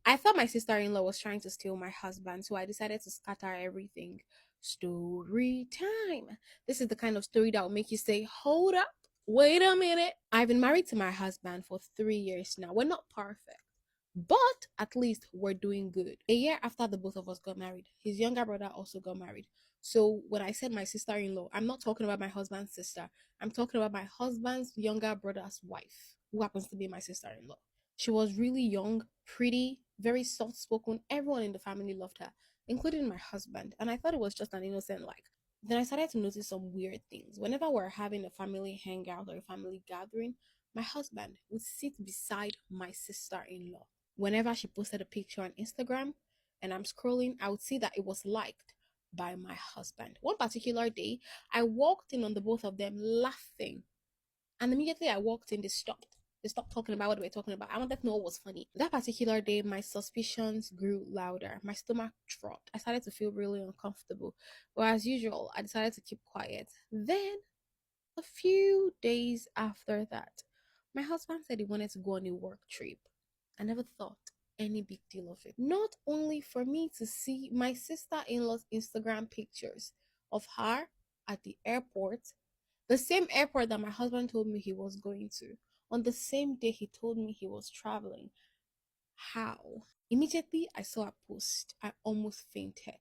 I thought my sister-in-law was trying to steal my husband, so I decided to scatter everything. Story time. This is the kind of story that will make you say, hold up, wait a minute. I've been married to my husband for 3 years now. We're not perfect, but at least we're doing good. A year after the both of us got married, his younger brother also got married. So when I said my sister-in-law, I'm not talking about my husband's sister. I'm talking about my husband's younger brother's wife, who happens to be my sister-in-law. She was really young, pretty, very soft spoken. Everyone in the family loved her, including my husband. And I thought it was just an innocent like. Then I started to notice some weird things. Whenever we're having a family hangout or a family gathering, my husband would sit beside my sister in law. Whenever she posted a picture on Instagram and I'm scrolling, I would see that it was liked by my husband. One particular day, I walked in on the both of them laughing, and immediately I walked in, they stopped. They stopped talking about what we were talking about. I wanted to know what was funny. That particular day, my suspicions grew louder. My stomach dropped. I started to feel really uncomfortable. But as usual, I decided to keep quiet. Then, a few days after that, my husband said he wanted to go on a work trip. I never thought any big deal of it. Not only for me to see my sister in law's Instagram pictures of her at the airport, the same airport that my husband told me he was going to. On the same day he told me he was traveling. How? Immediately I saw a post. I almost fainted.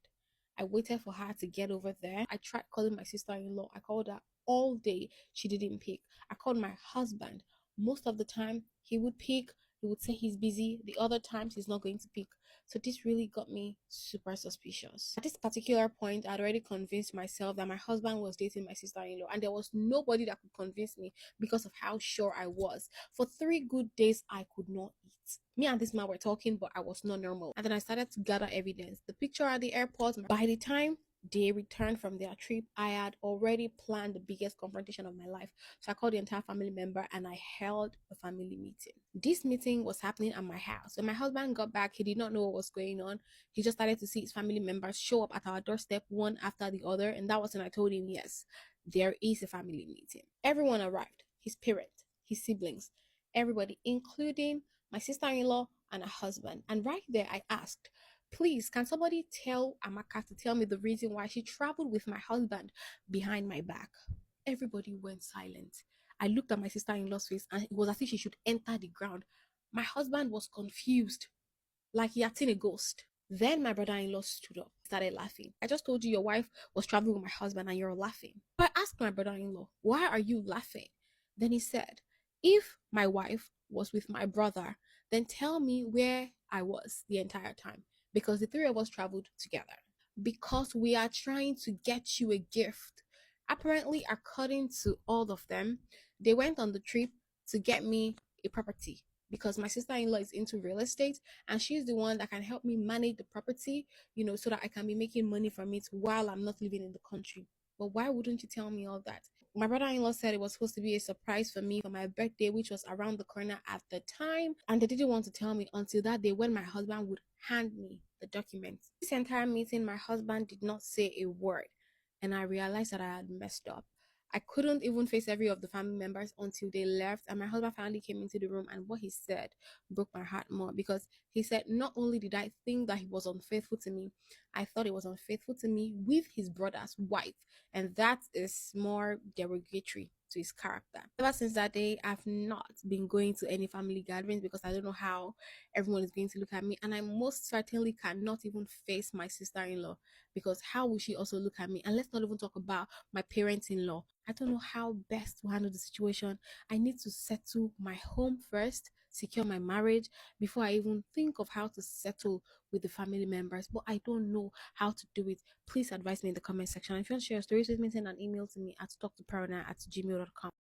I waited for her to get over there. I tried calling my sister in law. I called her all day. She didn't pick. I called my husband. Most of the time, he would pick. He would say he's busy. The other times, he's not going to pick. So, this really got me super suspicious. At this particular point, I'd already convinced myself that my husband was dating my sister in law, and there was nobody that could convince me because of how sure I was. For 3 good days, I could not eat. Me and this man were talking, but I was not normal. And then I started to gather evidence. The picture at the airport. By the time they returned from their trip, I had already planned the biggest confrontation of my life. So I called the entire family member and I held a family meeting. This meeting was happening at my house. When my husband got back, he did not know what was going on. He just started to see his family members show up at our doorstep one after the other. And that was when I told him, yes, there is a family meeting. Everyone arrived, his parents, his siblings, everybody, including my sister-in-law and her husband. And right there, I asked, please, can somebody tell Amaka to tell me the reason why she traveled with my husband behind my back? Everybody went silent. I looked at my sister-in-law's face and it was as if she should enter the ground. My husband was confused, like he had seen a ghost. Then my brother-in-law stood up, started laughing. I just told you your wife was traveling with my husband and you're laughing. So I asked my brother-in-law, why are you laughing? Then he said, if my wife was with my brother, then tell me where I was the entire time. Because the three of us traveled together. Because we are trying to get you a gift. Apparently, according to all of them, they went on the trip to get me a property because my sister-in-law is into real estate and she's the one that can help me manage the property, so that I can be making money from it while I'm not living in the country. But why wouldn't you tell me all that? My brother-in-law said it was supposed to be a surprise for me for my birthday, which was around the corner at the time, and they didn't want to tell me until that day when my husband would hand me the documents. This entire meeting, my husband did not say a word, and I realized that I had messed up. I couldn't even face every of the family members until they left, and my husband finally came into the room. And what he said broke my heart more because he said, not only did I think that he was unfaithful to me, I thought he was unfaithful to me with his brother's wife, and that is more derogatory to his character. Ever since that day, I've not been going to any family gatherings because I don't know how everyone is going to look at me, and I most certainly cannot even face my sister-in-law because how will she also look at me? And let's not even talk about my parents-in-law. I don't know how best to handle the situation. I need to settle my home first, secure my marriage before I even think of how to settle with the family members. But I don't know how to do it. Please advise me in the comment section. If you want to share your stories with me, send an email to me at talktoparana@gmail.com.